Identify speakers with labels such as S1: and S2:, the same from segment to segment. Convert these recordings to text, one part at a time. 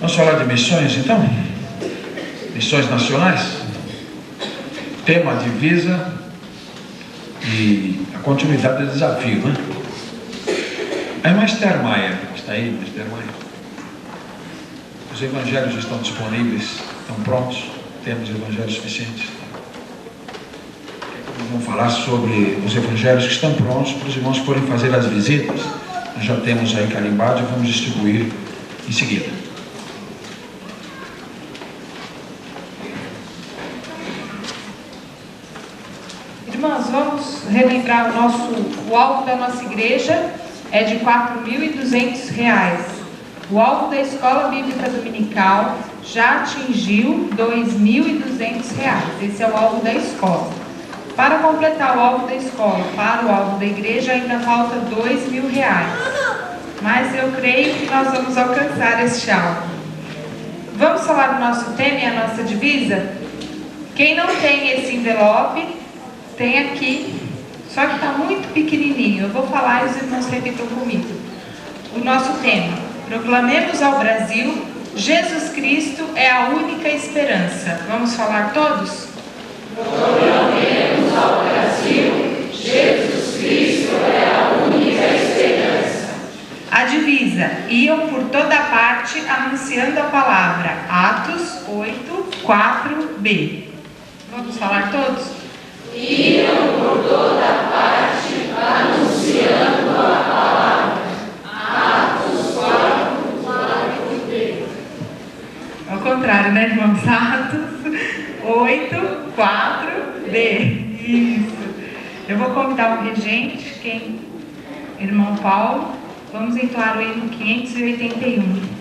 S1: Vamos falar de missões, então? Missões nacionais? Tema, divisa e a continuidade do desafio, né? A irmã Esther Maia, está aí, irmã Esther Maia? Os evangelhos estão disponíveis, estão prontos, temos evangelhos suficientes. Vamos falar sobre os evangelhos que estão prontos para os irmãos que forem fazer as visitas. Nós já temos aí carimbados e vamos distribuir em seguida.
S2: Irmãos, vamos relembrar o alvo da nossa igreja é de R$ 4.200. O alvo da escola bíblica dominical já atingiu R$ 2.200. Esse é o alvo da escola. Para completar o alvo da escola para o alvo da igreja ainda falta R$ 2.000. Mas eu creio que nós vamos alcançar este alvo. Vamos falar do nosso tema e a nossa divisa? Quem não tem esse envelope, tem aqui, só que está muito pequenininho. Eu vou falar e os irmãos repitam comigo. O nosso tema: proclamemos ao Brasil, Jesus Cristo é a única esperança. Vamos falar todos? Proclamemos ao Brasil, Jesus Cristo é a única esperança. A divisa: iam por toda parte anunciando a palavra. Atos 8, 4b. Vamos falar todos? Iam por toda parte anunciando a palavra. Atos 4, 4b. Ao contrário, né, irmãos? Atos 8, 4b. Isso. Eu vou convidar o regente, irmão Paulo. Vamos entoar o hino 581.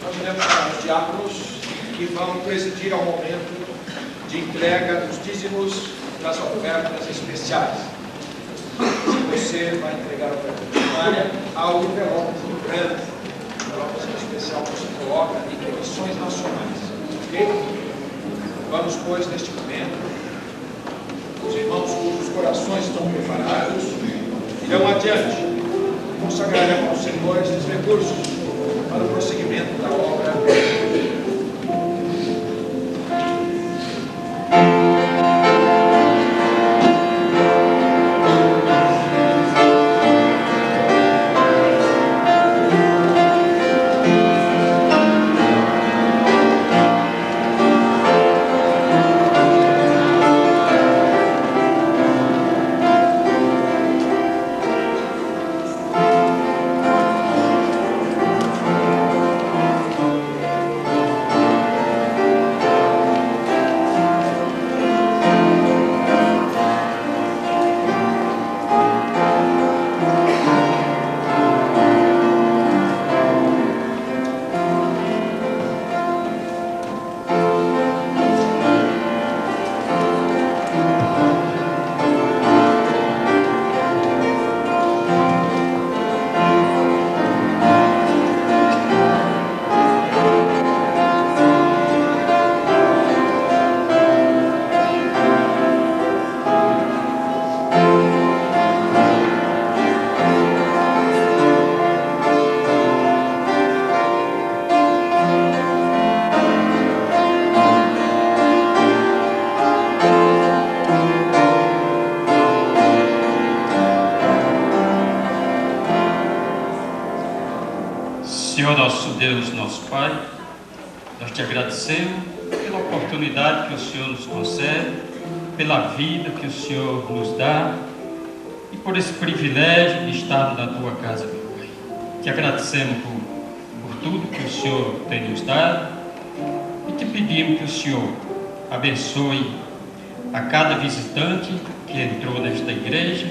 S3: nós iremos chamar os diáconos que vão presidir ao momento de entrega dos dízimos das ofertas especiais. Você vai entregar a oferta primária ao envelope branco. O envelope especial que você coloca em emissões nacionais. Ok? Vamos, pois, neste momento, os irmãos cujos corações estão preparados irão adiante. Consagraremos ao Senhor esses recursos para o prosseguimento da obra.
S4: Senhor nosso Deus, nosso Pai, nós te agradecemos pela oportunidade que o Senhor nos concede, pela vida que o Senhor nos dá e por esse privilégio de estar na tua casa, meu Pai. Te agradecemos por tudo que o Senhor tem nos dado e te pedimos que o Senhor abençoe a cada visitante que entrou nesta igreja,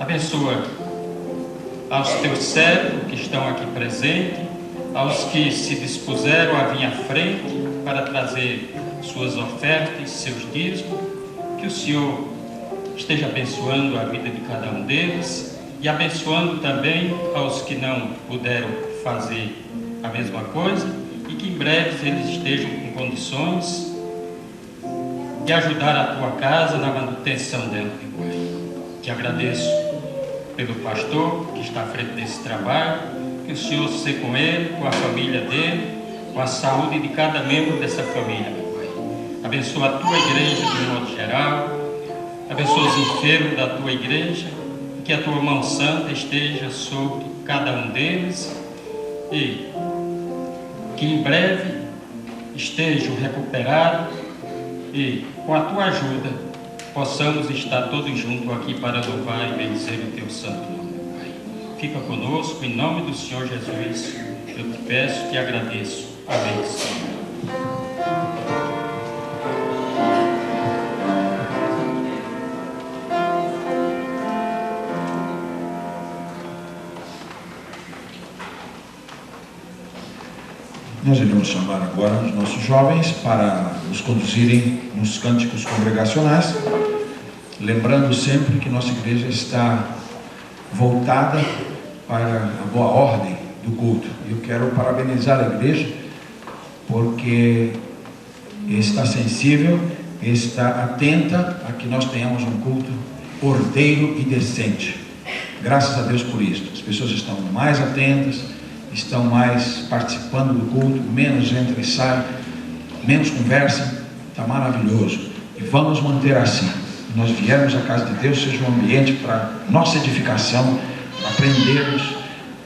S4: abençoa aos teus servos que estão aqui presentes, aos que se dispuseram a vir à frente para trazer suas ofertas, seus dízimos, que o Senhor esteja abençoando a vida de cada um deles e abençoando também aos que não puderam fazer a mesma coisa e que em breve eles estejam com condições de ajudar a tua casa na manutenção dela, meu Pai. Te agradeço pelo pastor que está à frente desse trabalho, que o Senhor seja com ele, com a família dele, com a saúde de cada membro dessa família, meu Pai. Abençoa a tua igreja de modo geral, abençoa os enfermos da tua igreja, que a tua mão santa esteja sobre cada um deles e que em breve estejam recuperados e com a tua ajuda possamos estar todos juntos aqui para louvar e bendizer o teu santo nome, meu Pai. Fica conosco, em nome do Senhor Jesus, eu te peço e te agradeço. Amém, Senhor.
S1: Nós iremos chamar agora os nossos jovens para nos conduzirem nos cânticos congregacionais, lembrando sempre que nossa igreja está voltada para a boa ordem do culto. Eu quero parabenizar a igreja porque está sensível, está atenta a que nós tenhamos um culto ordeiro e decente. Graças a Deus por isso. As pessoas estão mais atentas, estão mais participando do culto, menos entra e sai, menos conversa. Está maravilhoso e vamos manter assim. Nós viemos à casa de Deus, seja um ambiente para nossa edificação, para aprendermos,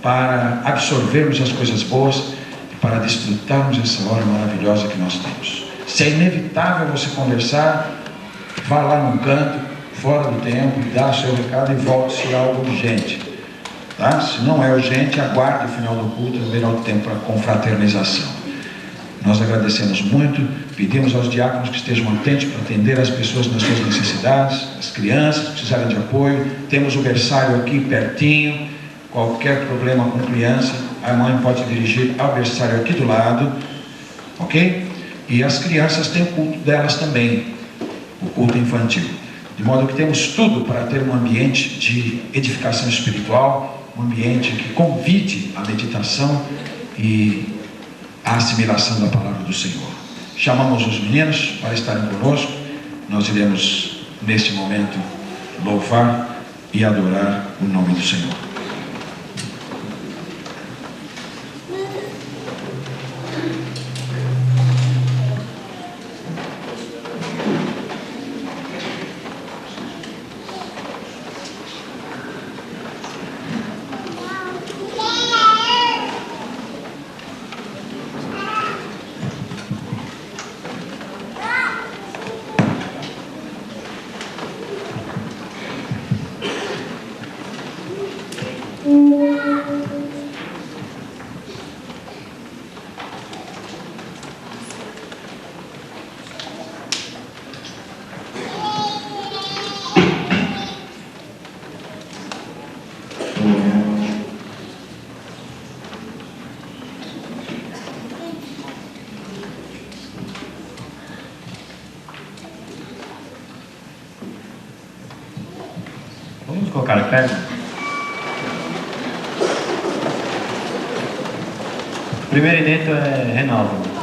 S1: para absorvermos as coisas boas e para desfrutarmos essa hora maravilhosa que nós temos. Se é inevitável você conversar, vá lá num canto, fora do tempo, dá seu recado e volte se há algo urgente. Tá? Se não é urgente, aguarde o final do culto, haverá o tempo para confraternização. Nós agradecemos muito, pedimos aos diáconos que estejam atentos para atender as pessoas nas suas necessidades, as crianças que precisarem de apoio. Temos o berçário aqui pertinho, qualquer problema com criança, a mãe pode dirigir ao berçário aqui do lado, ok? E as crianças têm o culto delas também, o culto infantil. De modo que temos tudo para ter um ambiente de edificação espiritual, um ambiente que convide a meditação e a assimilação da palavra do Senhor. Chamamos os meninos para estarem conosco. Nós iremos, neste momento, louvar e adorar o nome do Senhor.
S5: Vamos colocar em pé. O primeiro inédito é Renaldo.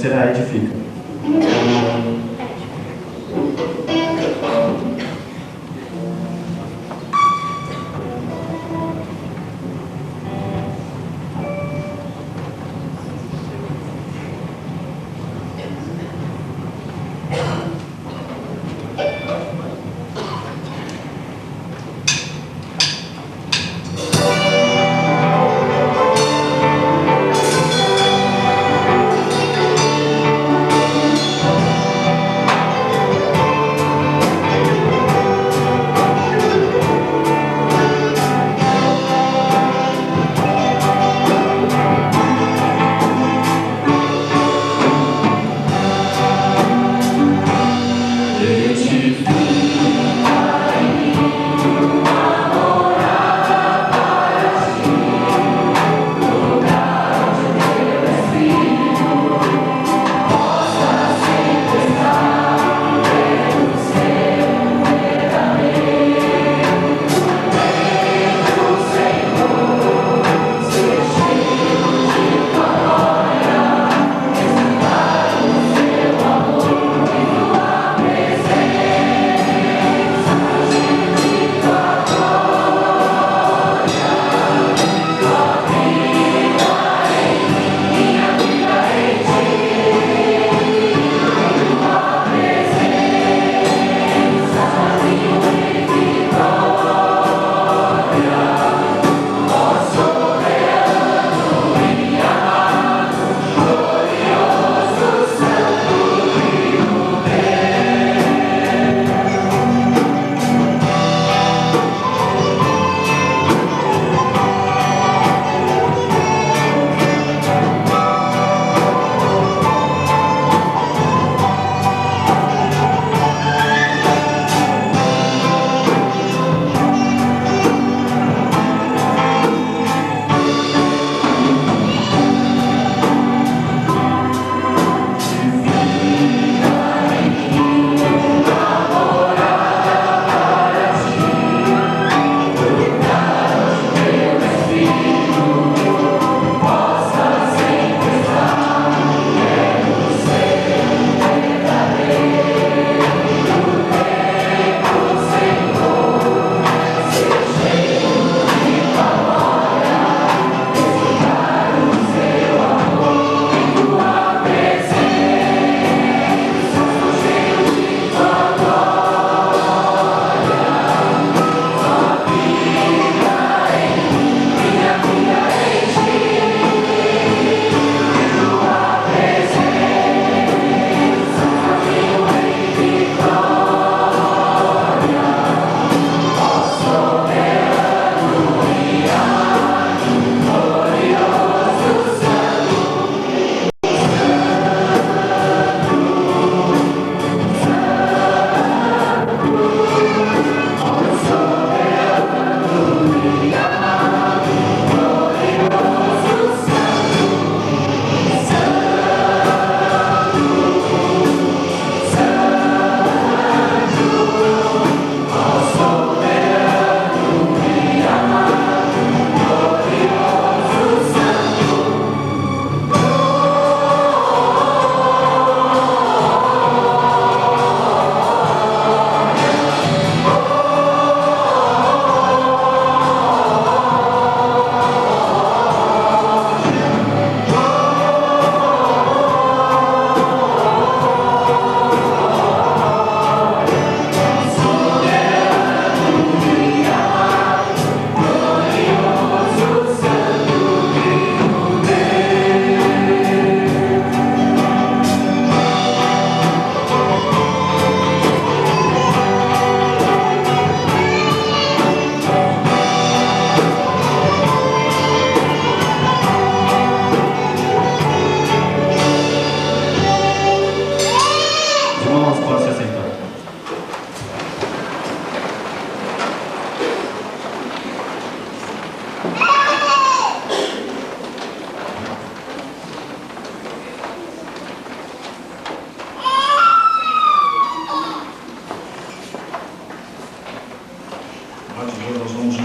S5: terceira edifica.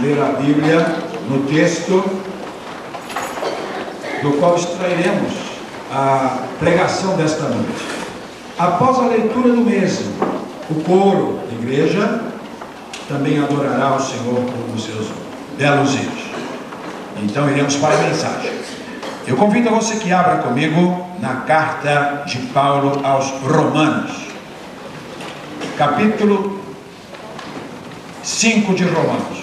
S1: ler a Bíblia no texto do qual extrairemos a pregação desta noite. Após a leitura do mesmo, o coro da igreja também adorará o Senhor com os seus belos hinos. Então iremos para a mensagem. Eu convido a você que abra comigo na carta de Paulo aos Romanos, capítulo 5 de Romanos.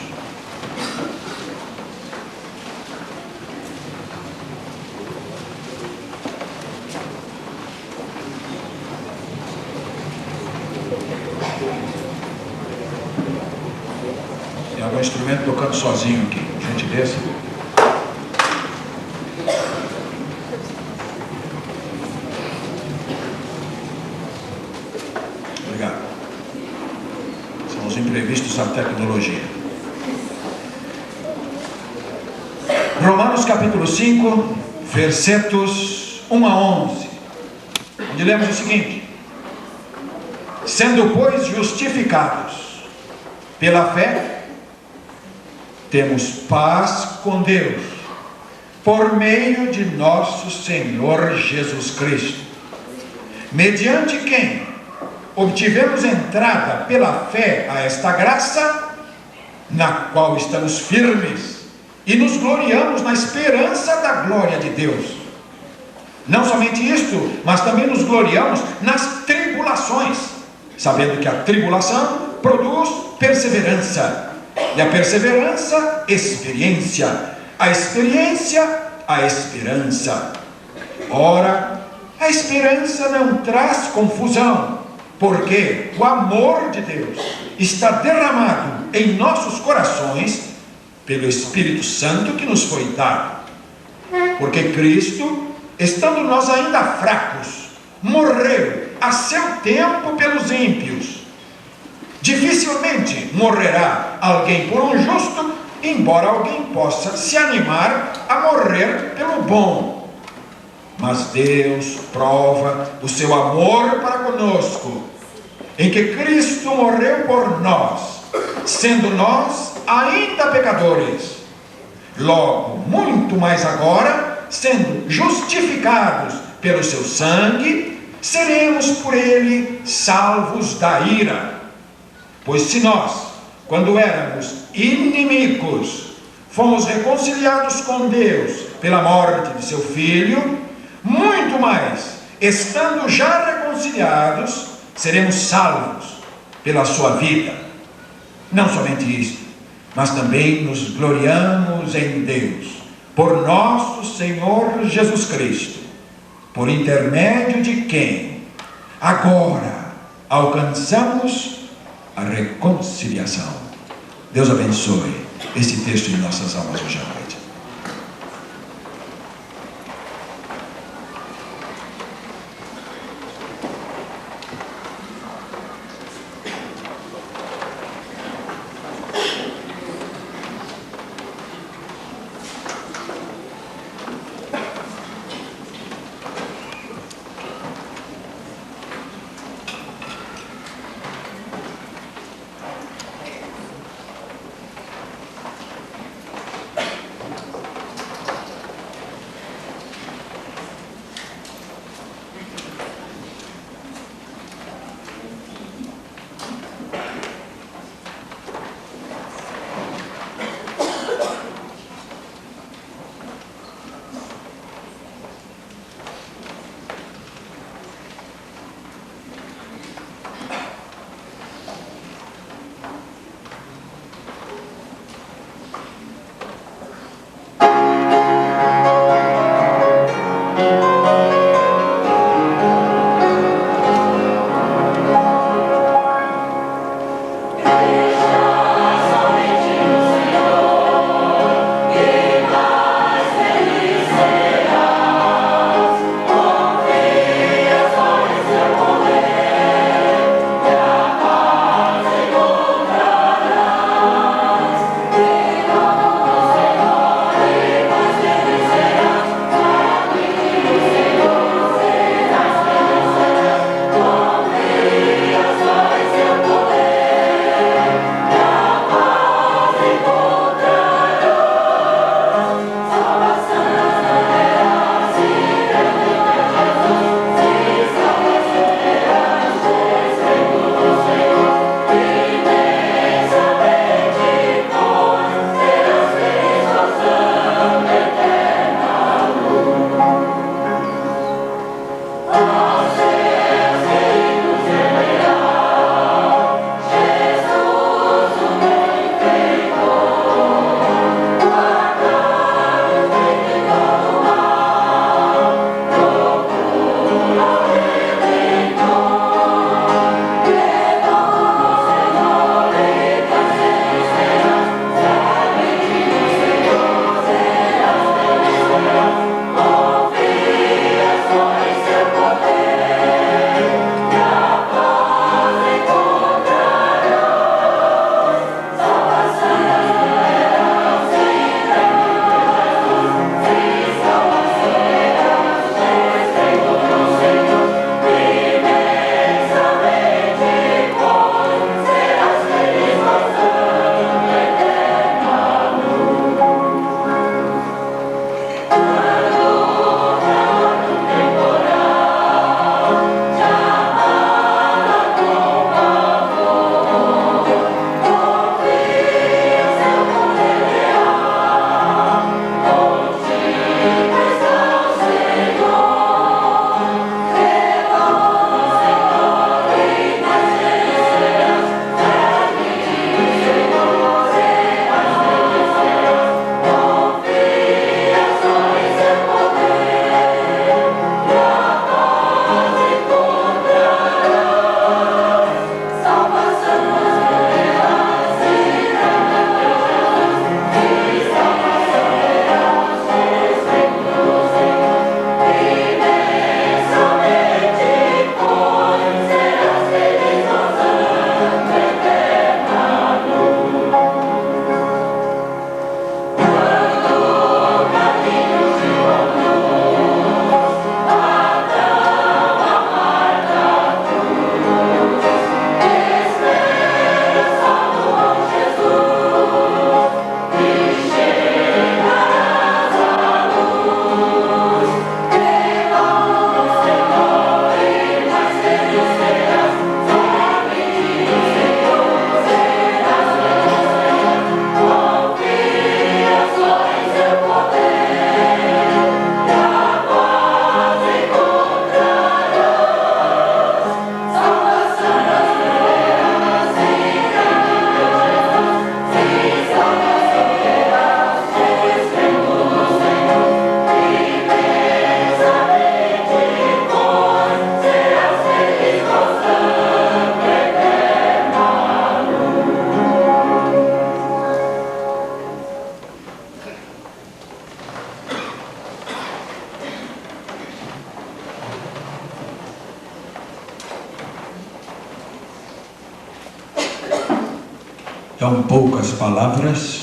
S1: Tem algum instrumento tocando sozinho aqui, gentileza. Obrigado. São os imprevistos da tecnologia. Romanos capítulo 5, versetos 1 a 11, onde lemos o seguinte: sendo, pois, justificados pela fé, temos paz com Deus, por meio de nosso Senhor Jesus Cristo, mediante quem obtivemos entrada pela fé a esta graça, na qual estamos firmes e nos gloriamos na esperança da glória de Deus. Não somente isto, mas também nos gloriamos nas tribulações, sabendo que a tribulação produz perseverança, e a perseverança, experiência, a experiência, a esperança. Ora, a esperança não traz confusão, porque o amor de Deus está derramado em nossos corações pelo Espírito Santo que nos foi dado. Porque Cristo, estando nós ainda fracos, morreu a seu tempo pelos ímpios. Dificilmente morrerá alguém por um justo, embora alguém possa se animar a morrer pelo bom. Mas Deus prova o seu amor para conosco, em que Cristo morreu por nós, sendo nós ainda pecadores. Logo, muito mais agora, sendo justificados pelo seu sangue, seremos por ele salvos da ira. Pois se nós, quando éramos inimigos, fomos reconciliados com Deus pela morte de seu Filho, muito mais, estando já reconciliados, seremos salvos pela sua vida. Não somente isto, mas também nos gloriamos em Deus, por nosso Senhor Jesus Cristo, por intermédio de quem agora alcançamos a reconciliação. Deus abençoe este texto em nossas almas hoje à noite. tão poucas palavras,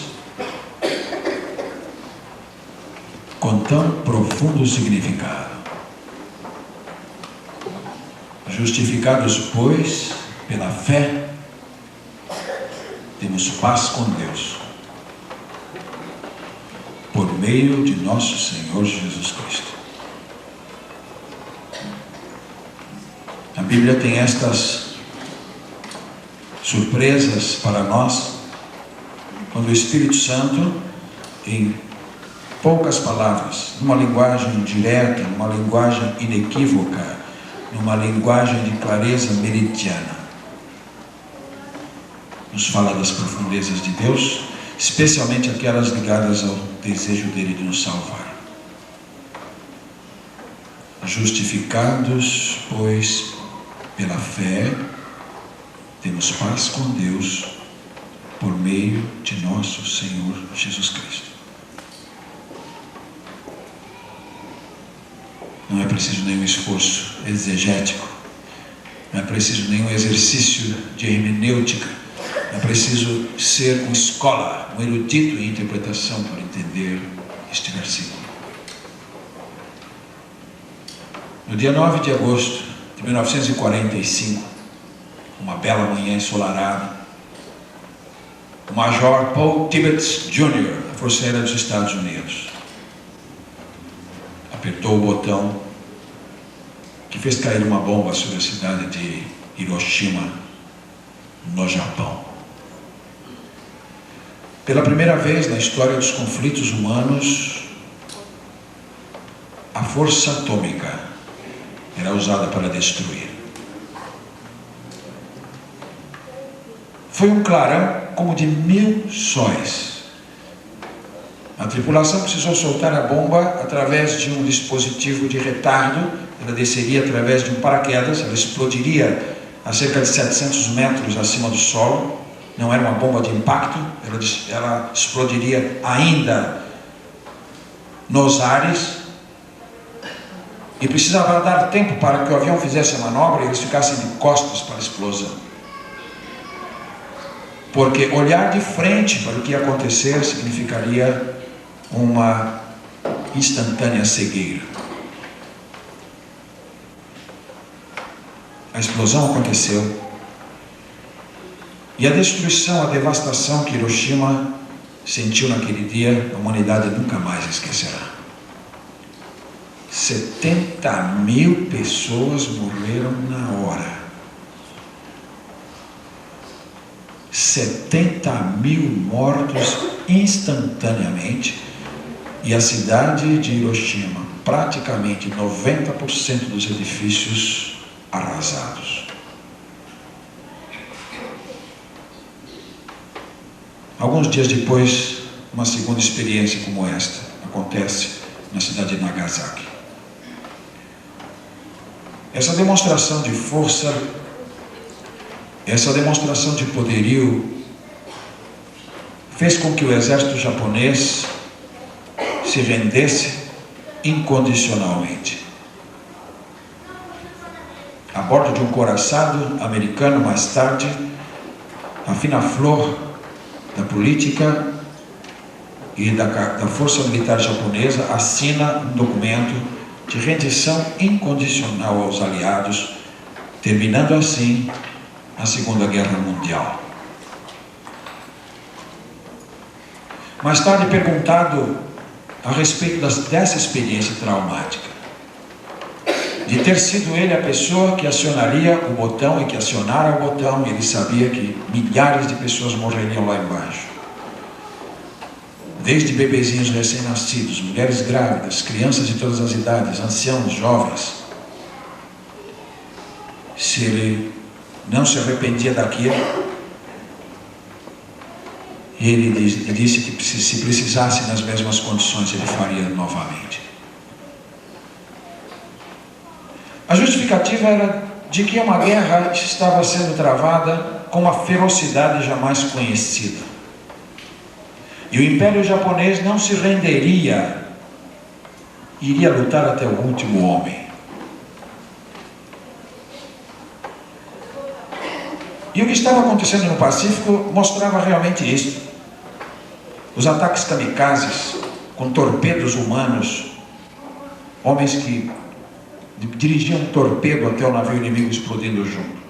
S1: com tão profundo significado. Justificados, pois, pela fé, temos paz com Deus, por meio de nosso Senhor Jesus Cristo. A Bíblia tem estas surpresas para nós, quando o Espírito Santo, em poucas palavras, numa linguagem direta, numa linguagem inequívoca, numa linguagem de clareza meridiana, nos fala das profundezas de Deus, especialmente aquelas ligadas ao desejo dele de nos salvar. Justificados, pois, pela fé, temos paz com Deus por meio de nosso Senhor Jesus Cristo. Não é preciso nenhum esforço exegético, não é preciso nenhum exercício de hermenêutica, não é preciso ser um escola, um erudito em interpretação para entender este versículo. No dia 9 de agosto de 1945, uma bela manhã ensolarada, o Major Paul Tibbets Jr., da Força Aérea dos Estados Unidos, apertou o botão que fez cair uma bomba sobre a cidade de Hiroshima, no Japão. Pela primeira vez na história dos conflitos humanos, a força atômica era usada para destruir. Foi um clarão como de 1000 sóis. A tripulação precisou soltar a bomba através de um dispositivo de retardo. Ela desceria através de um paraquedas, ela explodiria a cerca de 700 metros acima do solo. Não era uma bomba de impacto, ela explodiria ainda nos ares. E precisava dar tempo para que o avião fizesse a manobra e eles ficassem de costas para a explosão. Porque olhar de frente para o que ia acontecer significaria uma instantânea cegueira. A explosão aconteceu e a destruição, a devastação que Hiroshima sentiu naquele dia, a humanidade nunca mais esquecerá. 70.000 pessoas morreram na hora. 70.000 mortos instantaneamente, e a cidade de Hiroshima, praticamente 90% dos edifícios arrasados. Alguns dias depois, uma segunda experiência como esta acontece na cidade de Nagasaki. Essa demonstração de força, essa demonstração de poderio fez com que o exército japonês se rendesse incondicionalmente. A bordo de um couraçado americano, mais tarde, a fina flor da política e da força militar japonesa assina um documento de rendição incondicional aos aliados, terminando assim a Segunda Guerra Mundial. Mais tarde, perguntado a respeito dessa experiência traumática, de ter sido ele a pessoa que acionaria o botão e que acionara o botão, e ele sabia que milhares de pessoas morreriam lá embaixo, desde bebezinhos recém-nascidos, mulheres grávidas, crianças de todas as idades, anciãos, jovens. Se ele não se arrependia daquilo, ele disse que se precisasse nas mesmas condições, ele faria novamente. A justificativa era de que uma guerra estava sendo travada com uma ferocidade jamais conhecida. E o Império Japonês não se renderia, iria lutar até o último homem. E o que estava acontecendo no Pacífico mostrava realmente isso. Os ataques kamikazes com torpedos humanos, homens que dirigiam um torpedo até o navio inimigo explodindo junto.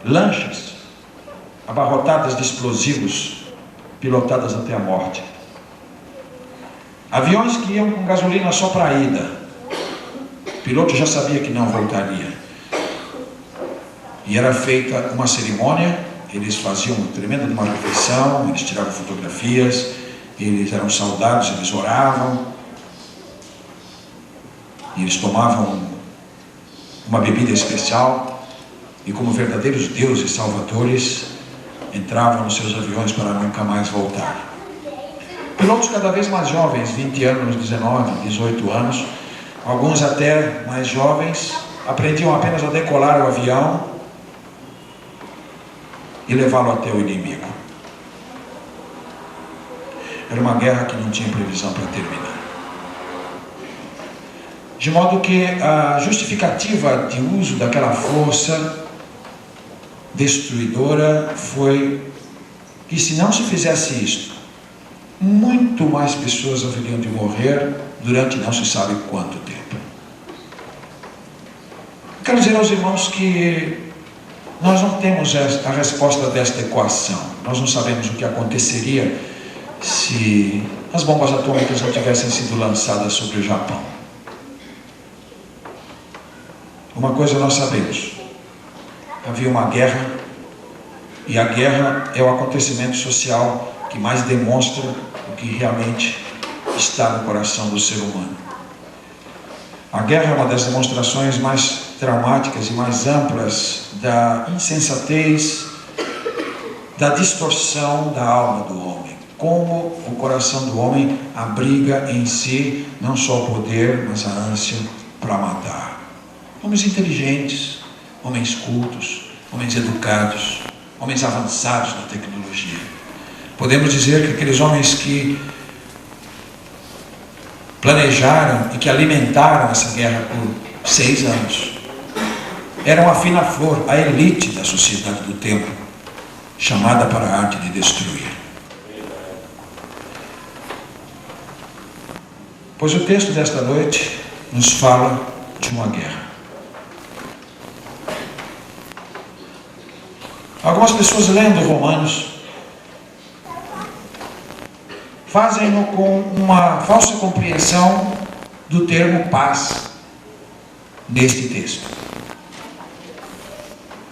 S1: Lanchas abarrotadas de explosivos, pilotadas até a morte. Aviões que iam com gasolina só para a ida. O piloto já sabia que não voltaria. E era feita uma cerimônia, eles faziam uma tremenda uma refeição, eles tiravam fotografias, eles eram saudados, eles oravam, e eles tomavam uma bebida especial, e como verdadeiros deuses salvadores, entravam nos seus aviões para nunca mais voltar. Pilotos cada vez mais jovens, 20 anos, 19, 18 anos, alguns até mais jovens, aprendiam apenas a decolar o avião e levá-lo até o inimigo. Era uma guerra que não tinha previsão para terminar. De modo que a justificativa de uso daquela força destruidora foi que, se não se fizesse isto, muito mais pessoas haveriam de morrer durante não se sabe quanto tempo. Quero dizer aos irmãos que nós não temos a resposta desta equação. Nós não sabemos o que aconteceria se as bombas atômicas não tivessem sido lançadas sobre o Japão. Uma coisa nós sabemos: havia uma guerra, e a guerra é o acontecimento social que mais demonstra o que realmente está no coração do ser humano. A guerra é uma das demonstrações mais traumáticas e mais amplas da insensatez, da distorção da alma do homem. Como o coração do homem abriga em si não só o poder, mas a ânsia para matar. Homens inteligentes, homens cultos, homens educados, homens avançados na tecnologia. Podemos dizer que aqueles homens que planejaram e que alimentaram essa guerra por 6 anos eram a fina flor, a elite da sociedade do tempo, chamada para a arte de destruir. Pois o texto desta noite nos fala de uma guerra. Algumas pessoas lendo Romanos fazem-no com uma falsa compreensão do termo paz neste texto.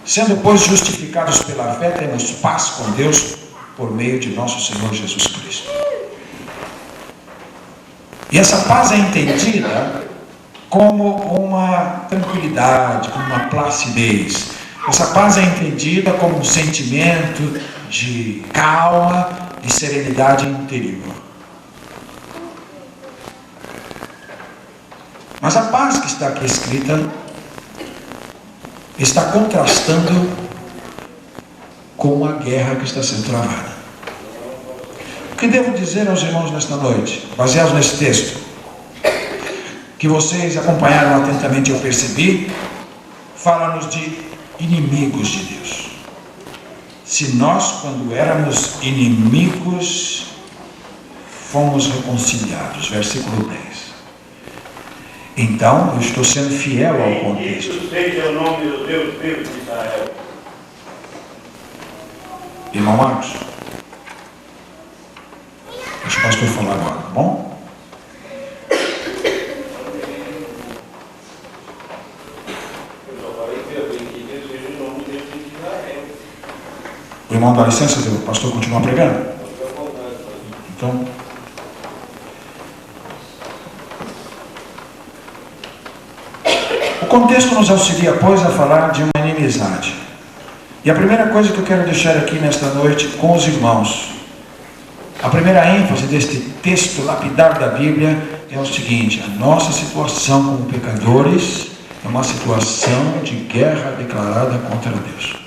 S1: Sendo, pois, justificados pela fé, temos paz com Deus por meio de nosso Senhor Jesus Cristo. E essa paz é entendida como uma tranquilidade, como uma placidez. Essa paz é entendida como um sentimento de calma, de serenidade interior. Mas a paz que está aqui escrita está contrastando com a guerra que está sendo travada. O que devo dizer aos irmãos nesta noite, baseados nesse texto, que vocês acompanharam atentamente, eu percebi, fala-nos de inimigos de Deus. Se nós, quando éramos inimigos, fomos reconciliados, versículo 10. Então, eu estou sendo fiel ao contexto.
S6: Bendito seja o nome do Deus vivo de Israel.
S1: Irmão Marcos, deixa o pastor falar agora, tá bom? O irmão dá licença, o pastor continua pregando? Então, o contexto nos auxilia, pois, a falar de uma inimizade. E a primeira coisa que eu quero deixar aqui nesta noite com os irmãos, a primeira ênfase deste texto lapidar da Bíblia é o seguinte: a nossa situação como pecadores é uma situação de guerra declarada contra Deus.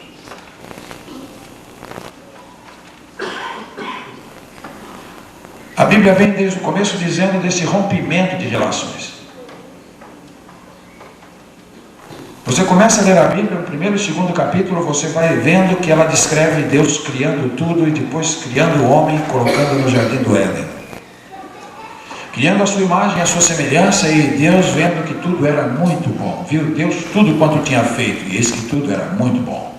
S1: A Bíblia vem desde o começo dizendo desse rompimento de relações. Você Você começa a ler a Bíblia, no primeiro e segundo capítulo, você vai vendo que ela descreve Deus criando tudo e depois criando o homem, colocando no jardim do Éden. Criando a sua imagem e a sua semelhança, e Deus vendo que tudo era muito bom. Viu Deus tudo quanto tinha feito, e eis que tudo era muito bom.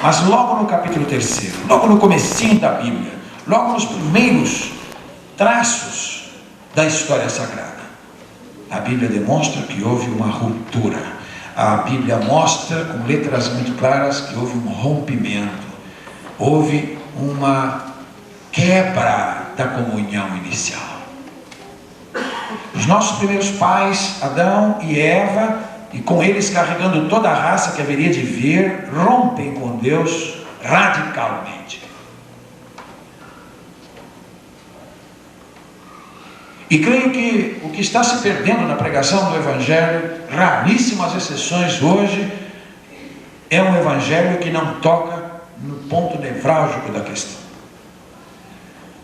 S1: Mas logo no capítulo 3, logo no comecinho da Bíblia, logo nos primeiros traços da história sagrada, a Bíblia demonstra que houve uma ruptura. A Bíblia mostra com letras muito claras que houve um rompimento, houve uma quebra da comunhão inicial. Os nossos primeiros pais, Adão e Eva, e com eles carregando toda a raça que haveria de vir, rompem com Deus radicalmente. E creio que o que está se perdendo na pregação do Evangelho, raríssimas exceções hoje, é um Evangelho que não toca no ponto nevrálgico da questão.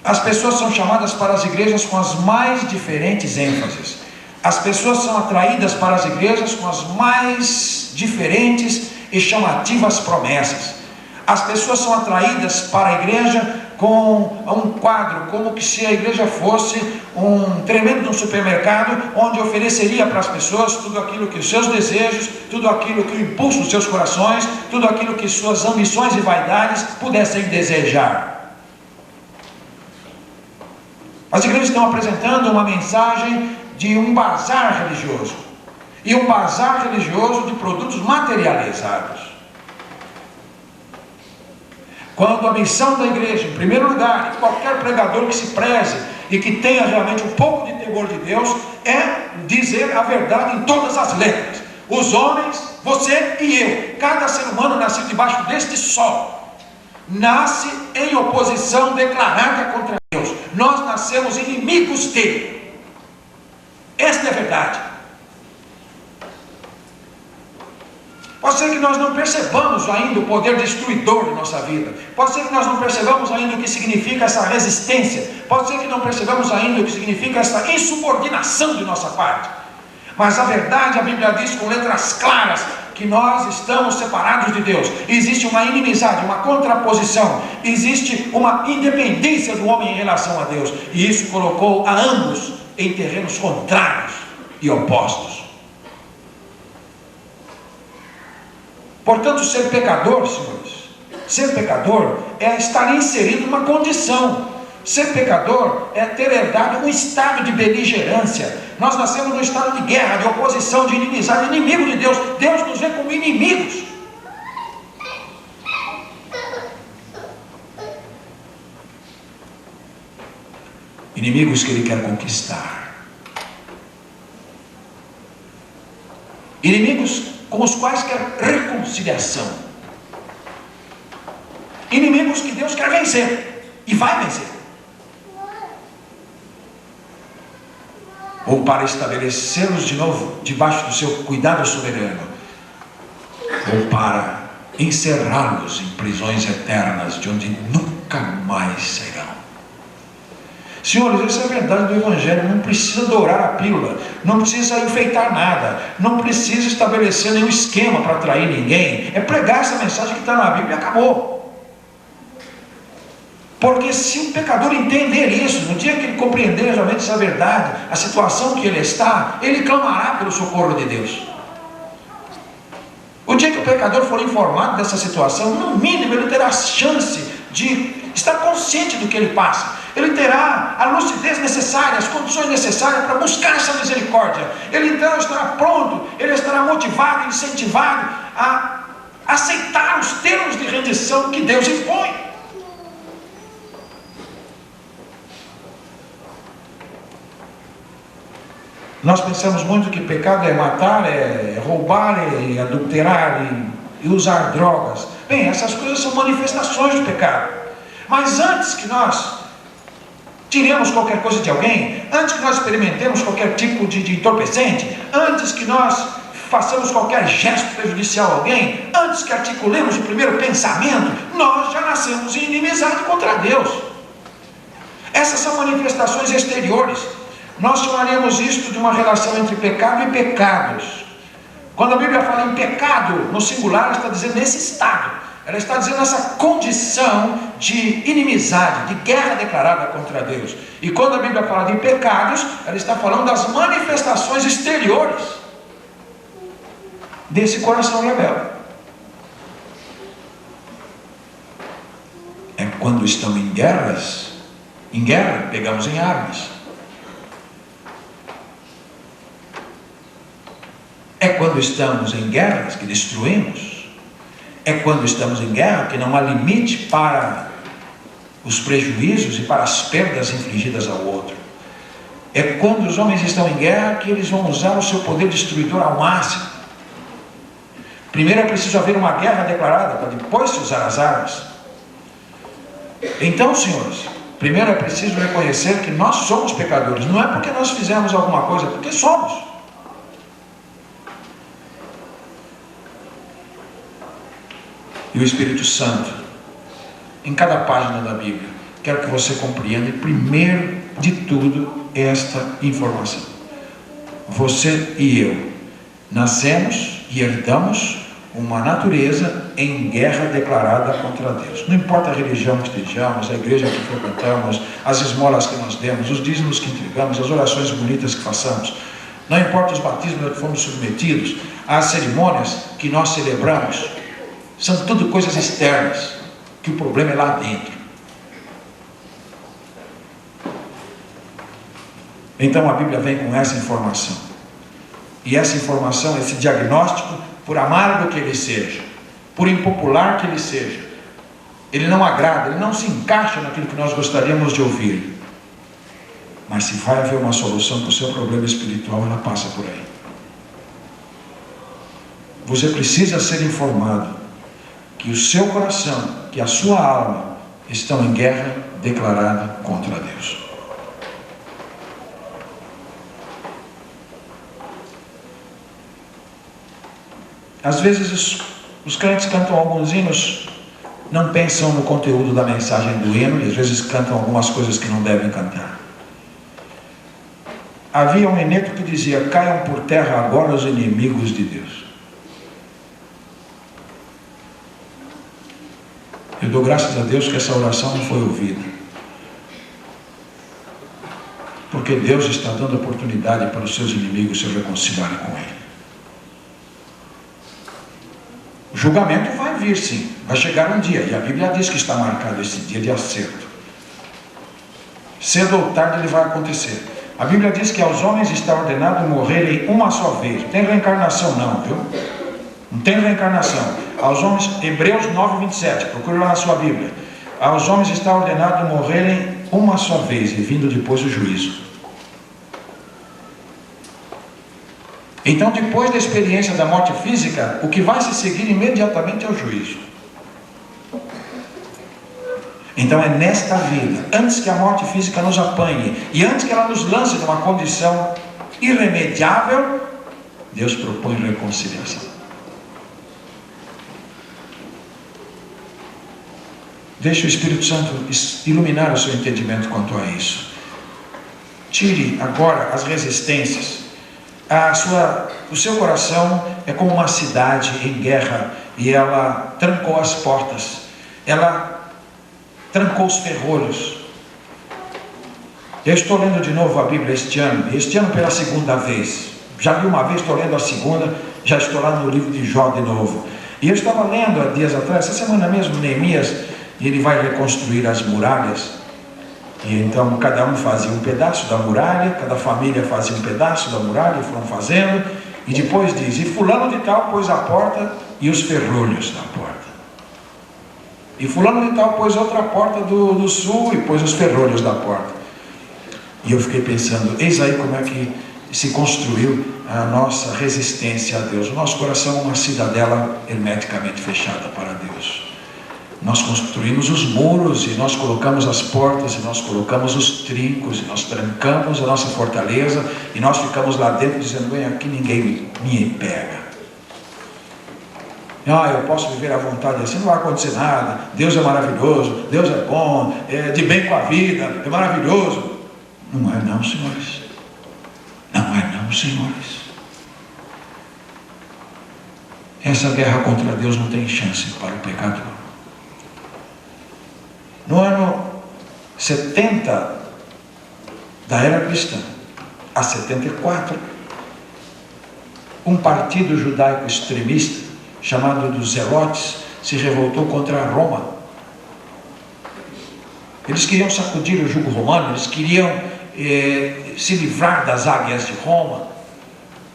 S1: As pessoas são chamadas para as igrejas com as mais diferentes ênfases. As pessoas são atraídas para as igrejas com as mais diferentes e chamativas promessas. As pessoas são atraídas para a igreja com um quadro, como que se a igreja fosse um tremendo supermercado, onde ofereceria para as pessoas tudo aquilo que os seus desejos, tudo aquilo que impulsa os seus corações, tudo aquilo que suas ambições e vaidades pudessem desejar. As igrejas estão apresentando uma mensagem de um bazar religioso, e um bazar religioso de produtos materializados. Quando a missão da igreja, em primeiro lugar, e qualquer pregador que se preze e que tenha realmente um pouco de temor de Deus, é dizer a verdade em todas as letras. Os homens, você e eu, cada ser humano nascido debaixo deste sol, nasce em oposição declarada contra Deus. Nós nascemos inimigos dele. Esta é a verdade. Pode ser que nós não percebamos ainda o poder destruidor de nossa vida. Pode ser que nós não percebamos ainda o que significa essa resistência. Pode ser que não percebamos ainda o que significa essa insubordinação de nossa parte. Mas a verdade, a Bíblia diz com letras claras que nós estamos separados de Deus. Existe uma inimizade, uma contraposição. Existe uma independência do homem em relação a Deus. E isso colocou a ambos em terrenos contrários e opostos. Portanto, ser pecador, senhores, ser pecador é estar inserido numa condição. Ser pecador é ter herdado um estado de beligerância. Nós nascemos num estado de guerra, de oposição, de inimizade, inimigo de Deus. Deus nos vê como inimigos. Inimigos que Ele quer conquistar. Inimigos com os quais quer reconciliação. Inimigos que Deus quer vencer. E vai vencer. Ou para estabelecê-los de novo debaixo do seu cuidado soberano, ou para encerrá-los em prisões eternas, de onde nunca mais sairão. Senhores, essa é a verdade do Evangelho. Não precisa dourar a pílula, não precisa enfeitar nada, não precisa estabelecer nenhum esquema para atrair ninguém. É pregar essa mensagem que está na Bíblia e acabou. Porque se o pecador entender isso, no dia que ele compreender realmente essa verdade, a situação que ele está, ele clamará pelo socorro de Deus. O dia que o pecador for informado dessa situação, no mínimo ele terá a chance de estar consciente do que ele passa. Ele terá a lucidez necessária, as condições necessárias para buscar essa misericórdia. Ele então estará pronto, ele estará motivado, incentivado a aceitar os termos de rendição que Deus impõe. Nós pensamos muito que pecado é matar, é roubar, é adulterar e usar drogas. Bem, essas coisas são manifestações do pecado. Mas antes que nós tiremos qualquer coisa de alguém, antes que nós experimentemos qualquer tipo de entorpecente, antes que nós façamos qualquer gesto prejudicial a alguém, antes que articulemos o primeiro pensamento, nós já nascemos em inimizade contra Deus. Essas são manifestações exteriores. nós chamaríamos isto de uma relação entre pecado e pecados. Quando a Bíblia fala em pecado, no singular, ela está dizendo nesse estado. Ela está dizendo essa condição de inimizade, de guerra declarada contra Deus. E quando a Bíblia fala de pecados, ela está falando das manifestações exteriores desse coração rebelde. É quando estão em guerra, pegamos em armas. É quando estamos em guerras que destruímos. É quando estamos em guerra que não há limite para os prejuízos e para as perdas infligidas ao outro. É quando os homens estão em guerra que eles vão usar o seu poder destruidor ao máximo. Primeiro é preciso haver uma guerra declarada para depois se usar as armas. Então, senhores, primeiro é preciso reconhecer que nós somos pecadores. Não é porque nós fizemos alguma coisa, é porque somos. E o Espírito Santo, em cada página da Bíblia, quero que você compreenda, primeiro de tudo, esta informação. Você e eu nascemos e herdamos uma natureza em guerra declarada contra Deus. Não importa a religião que estejamos, a igreja que frequentamos, as esmolas que nós demos, os dízimos que entregamos, as orações bonitas que façamos. Não importa os batismos a que fomos submetidos, as cerimônias que nós celebramos. São tudo coisas externas, que o problema é lá dentro. Então a Bíblia vem com essa informação. E essa informação, esse diagnóstico, por amargo que ele seja, por impopular que ele seja, ele não agrada, ele não se encaixa naquilo que nós gostaríamos de ouvir. Mas se vai haver uma solução para o seu problema espiritual, ela passa por aí. Você precisa ser informado que o seu coração, que a sua alma estão em guerra declarada contra Deus. Às vezes os crentes cantam alguns hinos, não pensam no conteúdo da mensagem do hino, e às vezes cantam algumas coisas que não devem cantar. Havia um hineto que dizia: caiam por terra agora os inimigos de Deus. Eu dou graças a Deus que essa oração não foi ouvida, porque Deus está dando oportunidade para os seus inimigos se reconciliarem com Ele. O julgamento vai vir, sim, vai chegar um dia, e a Bíblia diz que está marcado esse dia de acerto. Cedo ou tarde ele vai acontecer. A Bíblia diz que aos homens está ordenado morrerem uma só vez. Não tem reencarnação não, viu? Não tem reencarnação. Aos homens, Hebreus 9:27, procure lá na sua Bíblia. Aos homens está ordenado morrerem uma só vez, e vindo depois o juízo. Então, depois da experiência da morte física, o que vai se seguir imediatamente é o juízo. Então é nesta vida, antes que a morte física nos apanhe, e antes que ela nos lance numa condição irremediável, Deus propõe reconciliação. Deixe o Espírito Santo iluminar o seu entendimento quanto a isso. Tire agora as resistências. O seu coração é como uma cidade em guerra, e ela trancou as portas, ela trancou os ferrolhos. Eu estou lendo de novo a Bíblia este ano pela segunda vez. Já li uma vez, estou lendo a segunda, já estou lá no livro de Jó de novo. E eu estava lendo há dias atrás, essa semana mesmo, Neemias, e ele vai reconstruir as muralhas. E então cada um fazia um pedaço da muralha, cada família fazia um pedaço da muralha, e foram fazendo, e depois diz: e fulano de tal pôs a porta e os ferrolhos da porta. E fulano de tal pôs outra porta do sul e pôs os ferrolhos da porta. E eu fiquei pensando, eis aí como é que se construiu a nossa resistência a Deus. O nosso coração é uma cidadela hermeticamente fechada para Deus. Nós construímos os muros, e nós colocamos as portas, e nós colocamos os trincos, e nós trancamos a nossa fortaleza, e nós ficamos lá dentro dizendo: bem, aqui ninguém me pega. Eu posso viver à vontade assim, não vai acontecer nada, Deus é maravilhoso, Deus é bom, é de bem com a vida, é maravilhoso. Não é não, senhores. Não, senhores. Essa guerra contra Deus não tem chance para o pecador. No ano 70 da era cristã, a 74, um partido judaico extremista, chamado dos Zelotes, se revoltou contra Roma. Eles queriam sacudir o jugo romano, eles queriam se livrar das águias de Roma.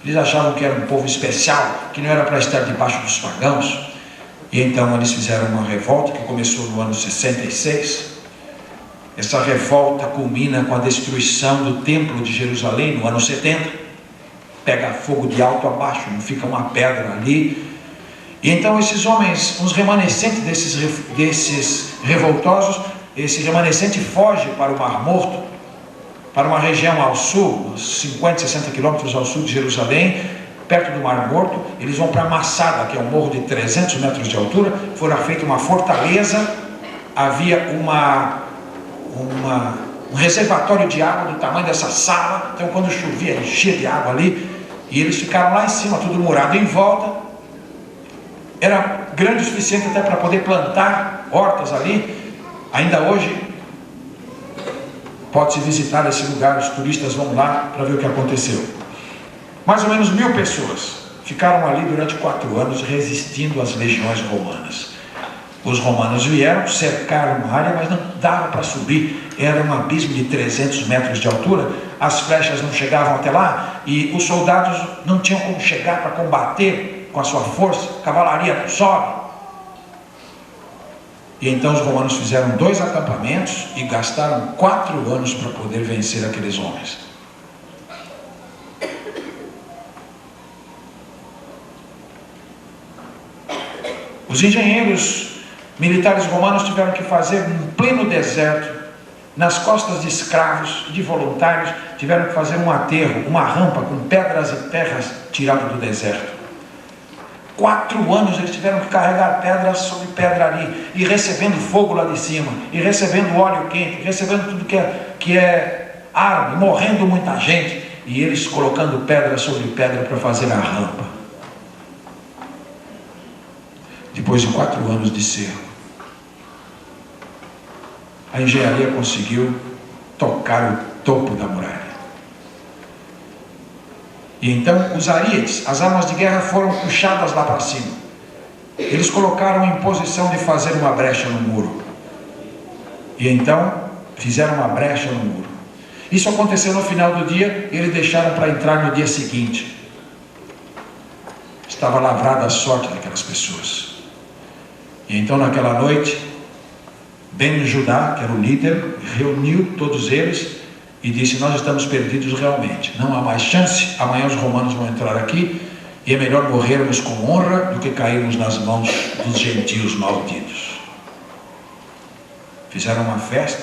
S1: Eles achavam que era um povo especial, que não era para estar debaixo dos pagãos. E então eles fizeram uma revolta que começou no ano 66. Essa revolta culmina com a destruição do templo de Jerusalém no ano 70. Pega fogo de alto a baixo, não fica uma pedra ali. E então esses homens, uns remanescentes desses revoltosos, esse remanescente foge para o Mar Morto, para uma região ao sul, uns 50, 60 quilômetros ao sul de Jerusalém, perto do Mar Morto. Eles vão para Massada, que é um morro de 300 metros de altura. Fora feita uma fortaleza, havia um reservatório de água do tamanho dessa sala. Então quando chovia, enchia de água ali, e eles ficaram lá em cima, tudo murado em volta. Era grande o suficiente até para poder plantar hortas ali. Ainda hoje pode-se visitar esse lugar, os turistas vão lá para ver o que aconteceu. Mais ou menos 1000 pessoas ficaram ali durante 4 anos resistindo às legiões romanas. Os romanos vieram, cercaram uma área, mas não dava para subir. Era um abismo de 300 metros de altura, as flechas não chegavam até lá, e os soldados não tinham como chegar para combater com a sua força. A cavalaria não sobe. E então os romanos fizeram 2 acampamentos e gastaram 4 anos para poder vencer aqueles homens. Os engenheiros militares romanos tiveram que fazer em pleno deserto, nas costas de escravos, de voluntários, tiveram que fazer um aterro, uma rampa com pedras e terras tiradas do deserto. 4 anos eles tiveram que carregar pedra sobre pedra ali, e recebendo fogo lá de cima, e recebendo óleo quente, recebendo tudo que é arma, morrendo muita gente, e eles colocando pedra sobre pedra para fazer a rampa. Depois de 4 anos de cerco, a engenharia conseguiu tocar o topo da muralha. E então os aríetes, as armas de guerra, foram puxadas lá para cima. Eles colocaram em posição de fazer uma brecha no muro. E então fizeram uma brecha no muro. Isso aconteceu no final do dia, e eles deixaram para entrar no dia seguinte. Estava lavrada a sorte daquelas pessoas. E então naquela noite, Ben Judá, que era o líder, reuniu todos eles e disse: nós estamos perdidos realmente, não há mais chance, amanhã os romanos vão entrar aqui, e é melhor morrermos com honra do que cairmos nas mãos dos gentios malditos. Fizeram uma festa,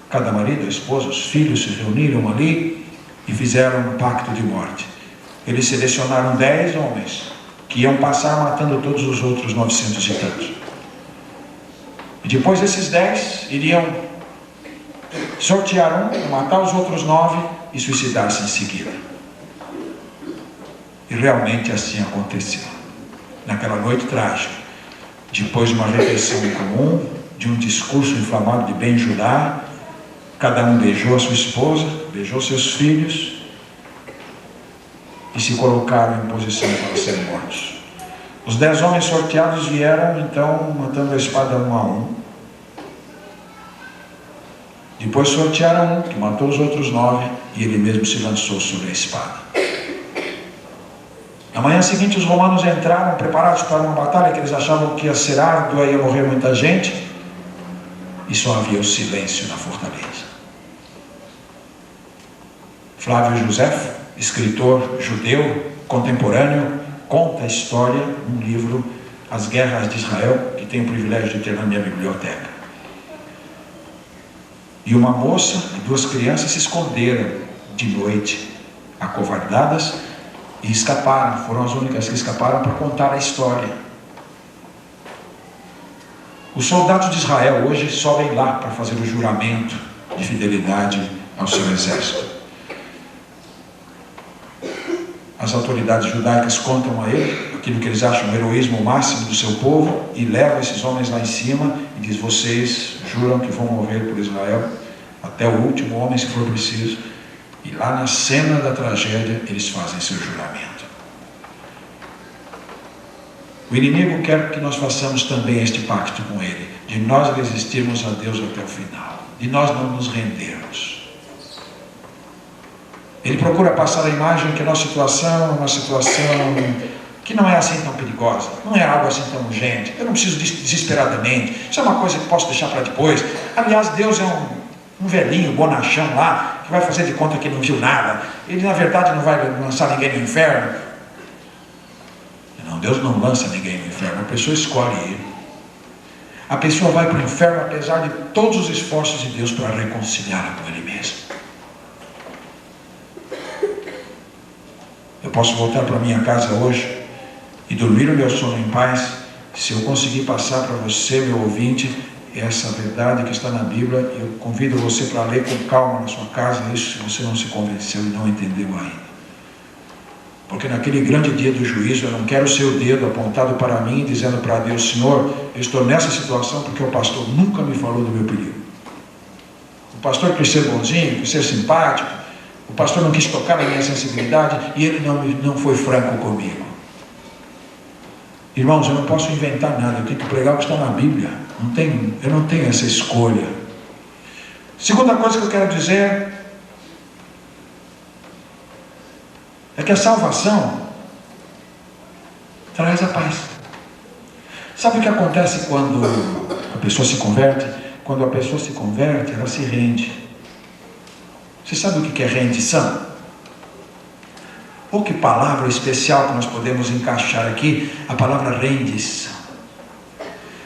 S1: cada marido, a esposa, os filhos se reuniram ali e fizeram um pacto de morte. Eles selecionaram 10 homens que iam passar matando todos os outros 900 e tantos. E depois esses 10 iriam sortear um, matar os outros 9 e suicidar-se em seguida. E realmente assim aconteceu. Naquela noite trágica, depois de uma refeição comum, de um discurso inflamado de Ben Judá, cada um beijou a sua esposa, beijou seus filhos e se colocaram em posição para serem mortos. Os 10 homens sorteados vieram então matando a espada um a um. Depois sortearam um que matou os outros 9 e ele mesmo se lançou sobre a espada. Na manhã seguinte os romanos entraram preparados para uma batalha que eles achavam que ia ser árdua, ia morrer muita gente, e só havia o silêncio na fortaleza. Flávio Josefo, escritor judeu contemporâneo, conta a história num livro, As Guerras de Israel, que tenho o privilégio de ter na minha biblioteca. E uma moça e 2 crianças se esconderam de noite, acovardadas, e escaparam. Foram as únicas que escaparam para contar a história. Os soldados de Israel hoje sobem lá para fazer o juramento de fidelidade ao seu exército. as autoridades judaicas contam a ele aquilo que eles acham o heroísmo máximo do seu povo e levam esses homens lá em cima e diz: vocês juram que vão morrer por Israel até o último homem se for preciso. E lá na cena da tragédia eles fazem seu juramento. O inimigo quer que nós façamos também este pacto com ele, de nós resistirmos a Deus até o final, de nós não nos rendermos. Ele procura passar a imagem que a nossa situação é uma situação que não é assim tão perigosa, não é algo assim tão urgente, eu não preciso desesperadamente, isso é uma coisa que posso deixar para depois. Aliás, Deus é um velhinho bonachão lá, que vai fazer de conta que não viu nada, ele na verdade não vai lançar ninguém no inferno. Não, Deus não lança ninguém no inferno, a pessoa escolhe ele. A pessoa vai para o inferno apesar de todos os esforços de Deus para reconciliá-la com ele mesmo. Eu posso voltar para minha casa hoje e dormir o meu sono em paz, se eu conseguir passar para você, meu ouvinte, essa verdade que está na Bíblia. Eu convido você para ler com calma na sua casa isso, se você não se convenceu e não entendeu ainda. Porque naquele grande dia do juízo, eu não quero o seu dedo apontado para mim, dizendo para Deus: Senhor, eu estou nessa situação porque o pastor nunca me falou do meu perigo. O pastor quis ser bonzinho, quis ser simpático, o pastor não quis tocar na minha sensibilidade e ele não foi franco comigo. Irmãos, eu não posso inventar nada, eu tenho que pregar o que está na Bíblia. Eu não tenho essa escolha. Segunda coisa que eu quero dizer é que a salvação traz a paz. Sabe o que acontece quando a pessoa se converte? Quando a pessoa se converte, ela se rende. Você sabe o que é rendição? Ou que palavra especial que nós podemos encaixar aqui? A palavra rendição.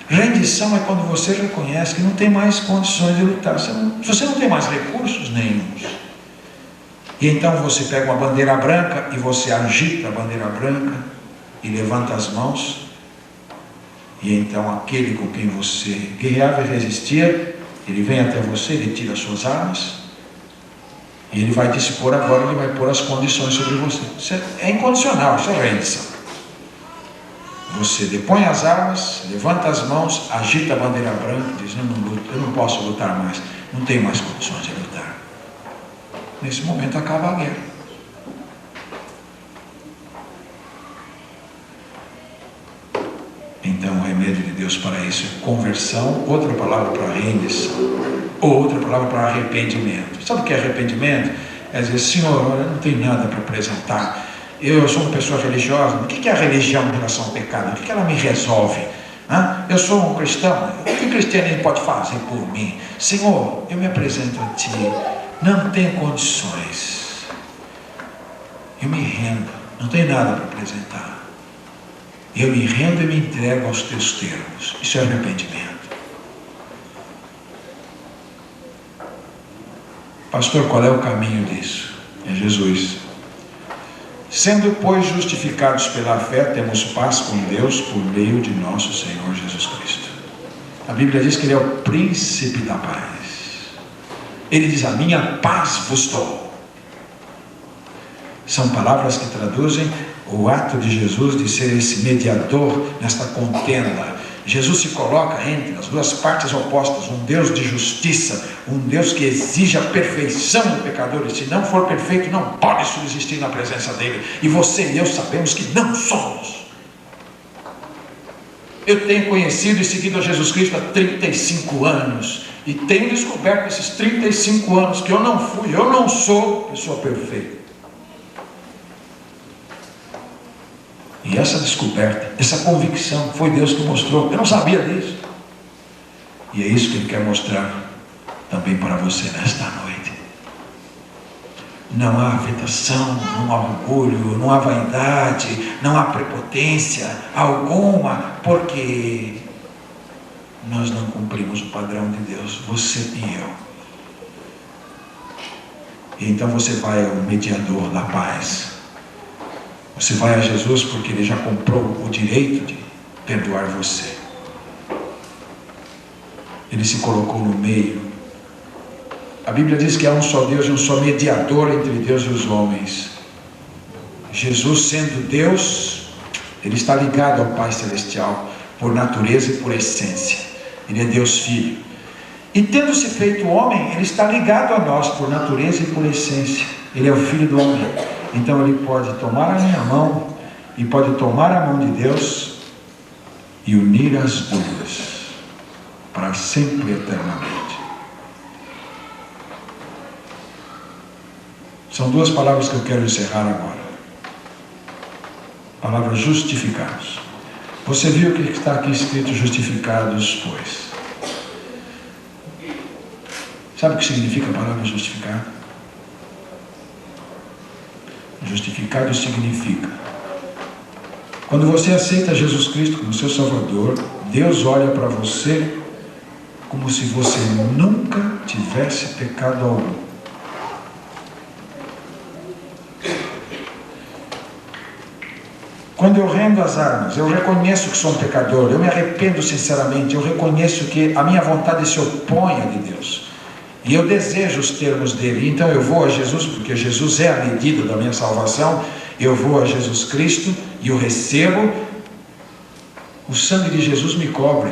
S1: Rendição é quando você reconhece que não tem mais condições de lutar. Você não tem mais recursos nenhuns. E então você pega uma bandeira branca e você agita a bandeira branca e levanta as mãos. E então aquele com quem você guerreava e resistia, ele vem até você, ele tira as suas armas. E ele vai dispor agora, ele vai pôr as condições sobre você. Isso é incondicional, isso é rendição. Você depõe as armas, levanta as mãos, agita a bandeira branca e diz: eu não posso lutar mais, não tenho mais condições de lutar. Nesse momento acaba a guerra. Então o remédio de Deus para isso é conversão, outra palavra para rendição, ou outra palavra para arrependimento. Sabe o que é arrependimento? É dizer: Senhor, olha, não tem nada para apresentar, eu sou uma pessoa religiosa, o que é a religião em relação ao pecado? O que ela me resolve? Eu sou um cristão, o que o cristianismo pode fazer por mim? Senhor, eu me apresento a Ti, não tenho condições, eu me rendo, não tenho nada para apresentar. Eu me rendo e me entrego aos Teus termos. Isso é arrependimento. Pastor, qual é o caminho disso? É Jesus. Sendo, pois, justificados pela fé, temos paz com Deus por meio de nosso Senhor Jesus Cristo. A Bíblia diz que Ele é o príncipe da paz. Ele diz: a minha paz vos dou. São palavras que traduzem o ato de Jesus de ser esse mediador nesta contenda. Jesus se coloca entre as duas partes opostas, um Deus de justiça, um Deus que exige a perfeição do pecador, e se não for perfeito não pode subsistir na presença dele, e você e eu sabemos que não somos. Eu tenho conhecido e seguido a Jesus Cristo há 35 anos, e tenho descoberto nesses 35 anos que eu não sou pessoa perfeita. E essa descoberta, essa convicção, foi Deus que mostrou. Eu não sabia disso. E é isso que Ele quer mostrar também para você nesta noite. Não há afetação, não há orgulho, não há vaidade, não há prepotência alguma, porque nós não cumprimos o padrão de Deus, você e eu. E então você vai ao mediador da paz. Você vai a Jesus porque Ele já comprou o direito de perdoar você. Ele se colocou no meio. A Bíblia diz que há um só Deus e um só mediador entre Deus e os homens, Jesus, sendo Deus, Ele está ligado ao Pai Celestial, por natureza e por essência. Ele é Deus Filho. E tendo-se feito homem, Ele está ligado a nós, por natureza e por essência. Ele é o Filho do homem. Então Ele pode tomar a minha mão, e pode tomar a mão de Deus, e unir as duas, para sempre e eternamente. São duas palavras que eu quero encerrar agora. Palavra justificados. Você viu o que está aqui escrito, justificados, pois? Sabe o que significa a palavra justificado? Justificado significa, quando você aceita Jesus Cristo como seu Salvador, Deus olha para você como se você nunca tivesse pecado algum. Quando eu rendo as armas, eu reconheço que sou um pecador, eu me arrependo sinceramente, eu reconheço que a minha vontade se opõe à de Deus, e eu desejo os termos dele. Então eu vou a Jesus, porque Jesus é a medida da minha salvação. Eu vou a Jesus Cristo e o recebo. O sangue de Jesus me cobre,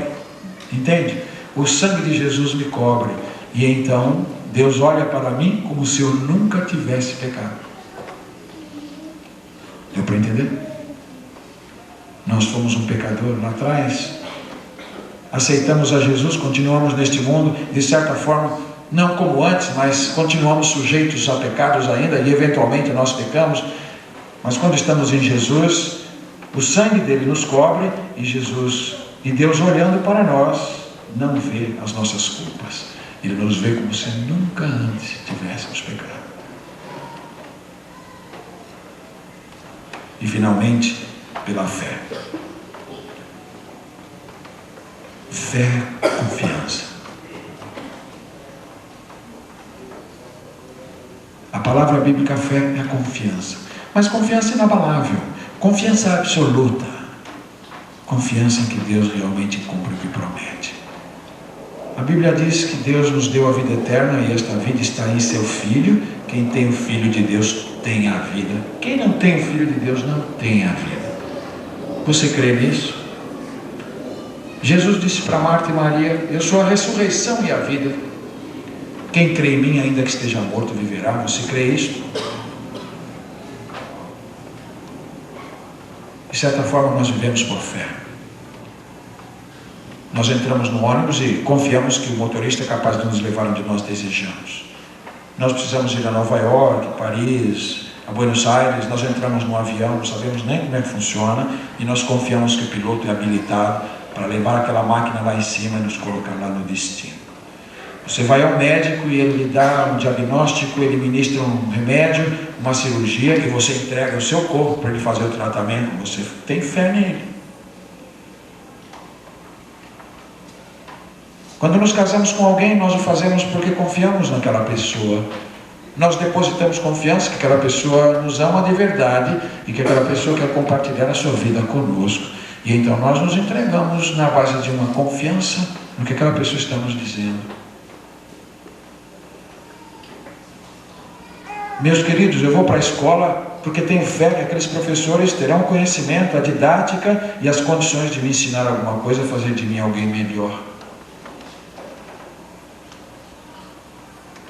S1: entende? O sangue de Jesus me cobre, e então Deus olha para mim como se eu nunca tivesse pecado. Deu para entender? Nós fomos um pecador lá atrás, aceitamos a Jesus, continuamos neste mundo, de certa forma, não como antes, mas continuamos sujeitos a pecados ainda, e eventualmente nós pecamos, mas quando estamos em Jesus, o sangue dele nos cobre, e Deus olhando para nós, não vê as nossas culpas, Ele nos vê como se nunca antes tivéssemos pecado. E finalmente, pela fé. Fé, confiança. A palavra bíblica fé é a confiança, mas confiança inabalável, confiança absoluta, confiança em que Deus realmente cumpre o que promete. A Bíblia diz que Deus nos deu a vida eterna, e esta vida está em seu Filho. Quem tem o Filho de Deus tem a vida. Quem não tem o Filho de Deus não tem a vida. Você crê nisso? Jesus disse para Marta e Maria: eu sou a ressurreição e a vida. Quem crê em mim, ainda que esteja morto, viverá. Você crê isso? De certa forma, nós vivemos por fé. Nós entramos no ônibus e confiamos que o motorista é capaz de nos levar onde nós desejamos. Nós precisamos ir a Nova York, Paris, a Buenos Aires. Nós entramos no avião, não sabemos nem como é que funciona, e nós confiamos que o piloto é habilitado para levar aquela máquina lá em cima e nos colocar lá no destino. Você vai ao médico e ele lhe dá um diagnóstico, ele ministra um remédio, uma cirurgia, e você entrega o seu corpo para ele fazer o tratamento. Você tem fé nele. Quando nos casamos com alguém, nós o fazemos porque confiamos naquela pessoa. Nós depositamos confiança que aquela pessoa nos ama de verdade e que aquela pessoa quer compartilhar a sua vida conosco. E então nós nos entregamos na base de uma confiança no que aquela pessoa está nos dizendo. Meus queridos, eu vou para a escola porque tenho fé que aqueles professores terão o conhecimento, a didática e as condições de me ensinar alguma coisa, fazer de mim alguém melhor.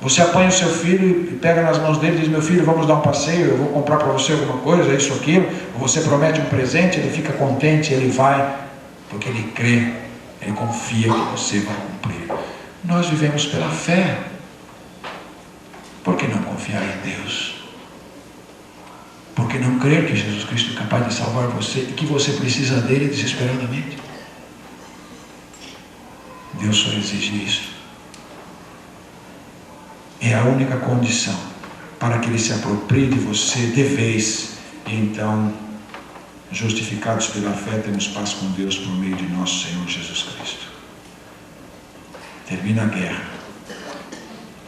S1: Você apanha o seu filho e pega nas mãos dele e diz: meu filho, vamos dar um passeio, eu vou comprar para você alguma coisa, isso, aquilo. Ou você promete um presente, ele fica contente, ele vai, porque ele crê, ele confia que você vai cumprir. Nós vivemos pela fé. Por que não confiar em Deus? Por que não crer que Jesus Cristo é capaz de salvar você e que você precisa dele desesperadamente? Deus só exige isso. É a única condição para que Ele se aproprie de você de vez. E então, justificados pela fé, temos paz com Deus por meio de nosso Senhor Jesus Cristo. Termina a guerra,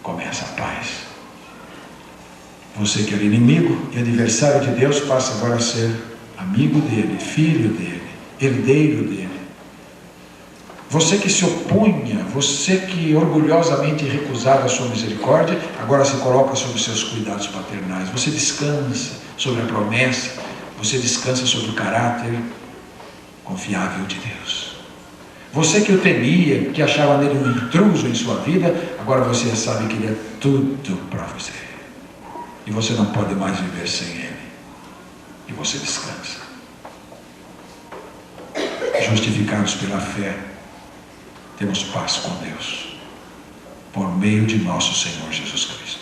S1: começa a paz. Você que era inimigo e adversário de Deus, passa agora a ser amigo dele, filho dele, herdeiro dele. Você que se opunha, você que orgulhosamente recusava a sua misericórdia, agora se coloca sob seus cuidados paternais. Você descansa sobre a promessa você descansa sobre o caráter confiável de Deus. Você que o temia, que achava nele um intruso em sua vida, agora você sabe que ele é tudo para você. E você não pode mais viver sem ele. E você descansa. Justificados pela fé, temos paz com Deus, por meio de nosso Senhor Jesus Cristo.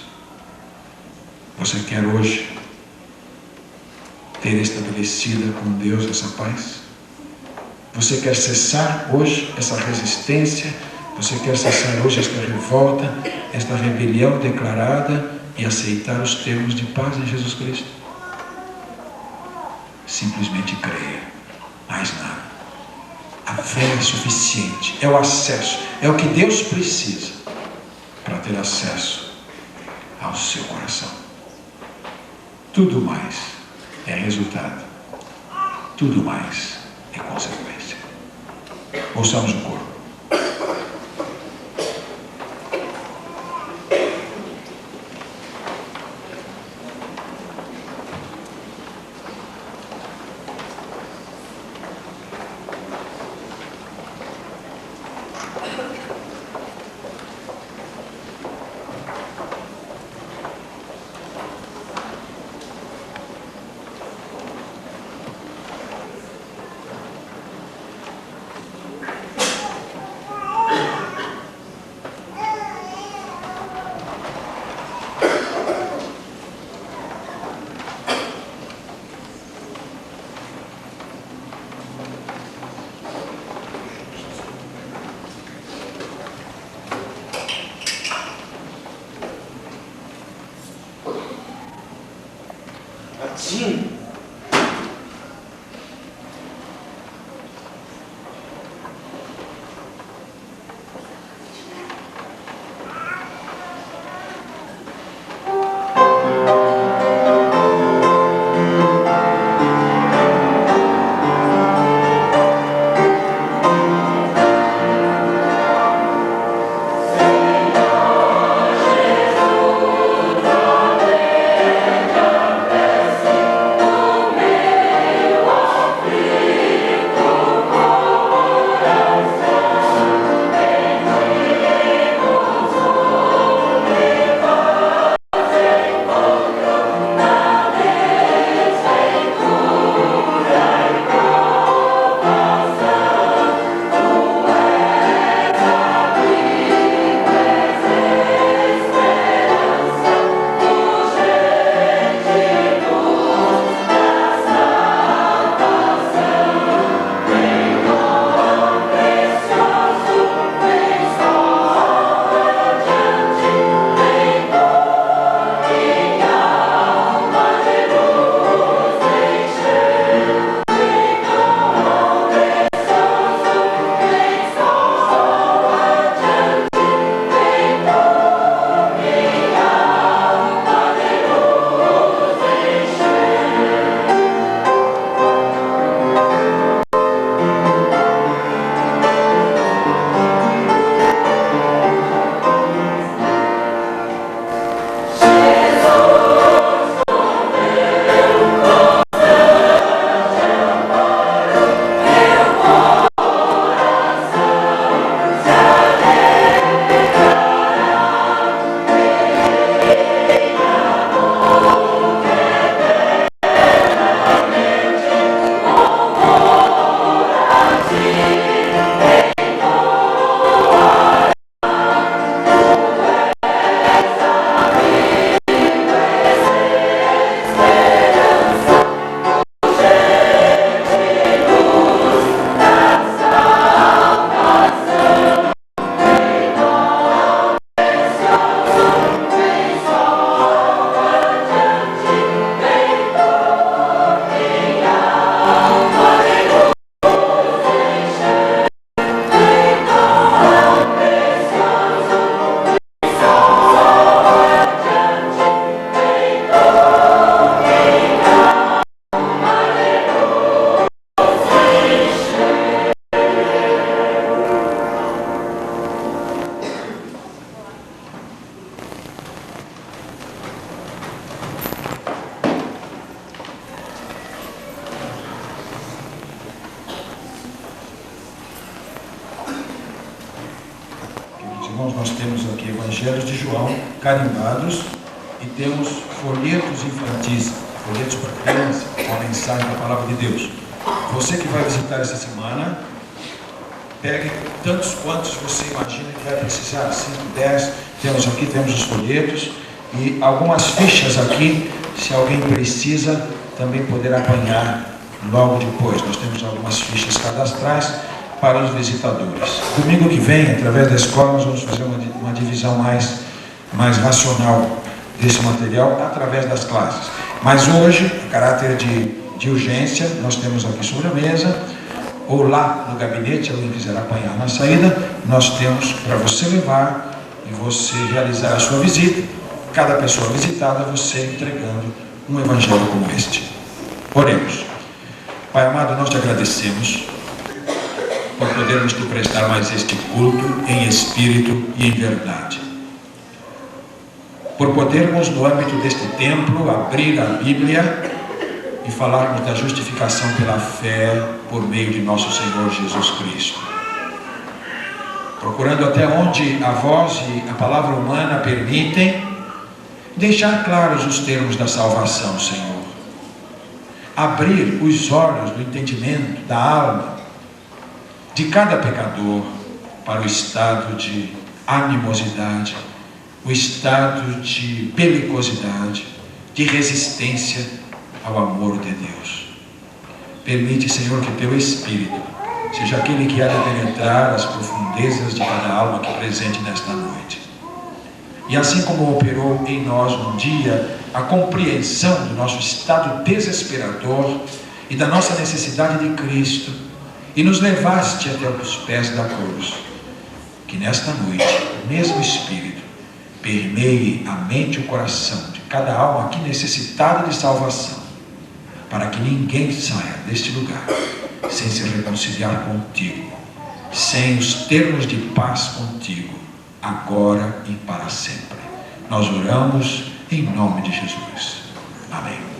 S1: Você quer hoje ter estabelecida com Deus essa paz? Você quer cessar hoje essa resistência? Você quer cessar hoje esta revolta, esta rebelião declarada e aceitar os termos de paz em Jesus Cristo? Simplesmente creia, mais nada. A fé é suficiente, é o acesso, é o que Deus precisa para ter acesso ao seu coração. Tudo mais é resultado, tudo mais é consequência. Ouçamos o coro.
S6: Assim,
S1: irmãos, nós temos aqui Evangelhos de João carimbados e temos folhetos infantis, folhetos para criança, com a mensagem da Palavra de Deus. Você que vai visitar essa semana, pegue tantos quantos você imagina que vai precisar, 5, 10, temos aqui, temos os folhetos e algumas fichas aqui, se alguém precisa também poder apanhar logo depois. Nós temos algumas fichas cadastrais para os visitadores. Domingo que vem, através da escola, nós vamos fazer uma divisão mais racional desse material através das classes. Mas hoje, em caráter de urgência, nós temos aqui sobre a mesa, ou lá no gabinete, se alguém quiser apanhar na saída, nós temos para você levar e você realizar a sua visita. Cada pessoa visitada, você entregando um evangelho como este. Oremos. Pai amado, nós te agradecemos por podermos te prestar mais este culto em espírito e em verdade. Por podermos, no âmbito deste templo, abrir a Bíblia e falarmos da justificação pela fé por meio de nosso Senhor Jesus Cristo. Procurando até onde a voz e a palavra humana permitem, deixar claros os termos da salvação, Senhor. Abrir os olhos do entendimento, da alma, de cada pecador para o estado de animosidade, o estado de belicosidade, de resistência ao amor de Deus. Permite, Senhor, que teu Espírito seja aquele que há de penetrar as profundezas de cada alma aqui presente nesta noite. E assim como operou em nós um dia a compreensão do nosso estado desesperador e da nossa necessidade de Cristo, e nos levaste até os pés da cruz, que nesta noite o mesmo Espírito permeie a mente e o coração de cada alma aqui necessitada de salvação, para que ninguém saia deste lugar sem se reconciliar contigo, sem os termos de paz contigo, agora e para sempre. Nós oramos em nome de Jesus. Amém.